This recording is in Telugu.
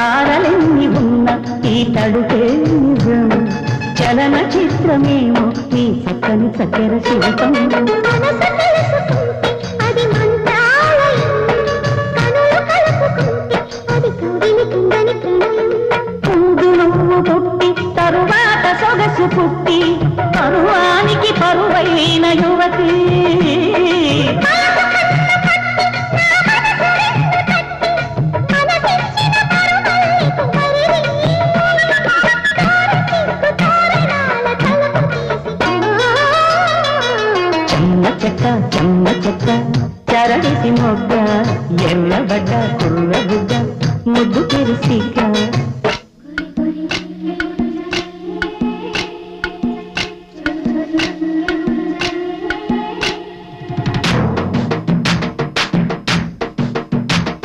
తారలెన్ని ఉన్న ఈ తడుపే నిజం చలన చిత్రమేమో ఈ చక్కని చక్కెర శిల్పం పువ్వు నువ్వు పుట్టి తరువాత సొగసు పుట్టి పరువానికి పరువైన యువతి చెమ్మ చెక్క చరడిసి మొగ్గ ఎర్రబడ్డ కుర్ర బుగ్గ ముద్దు తెరిసిక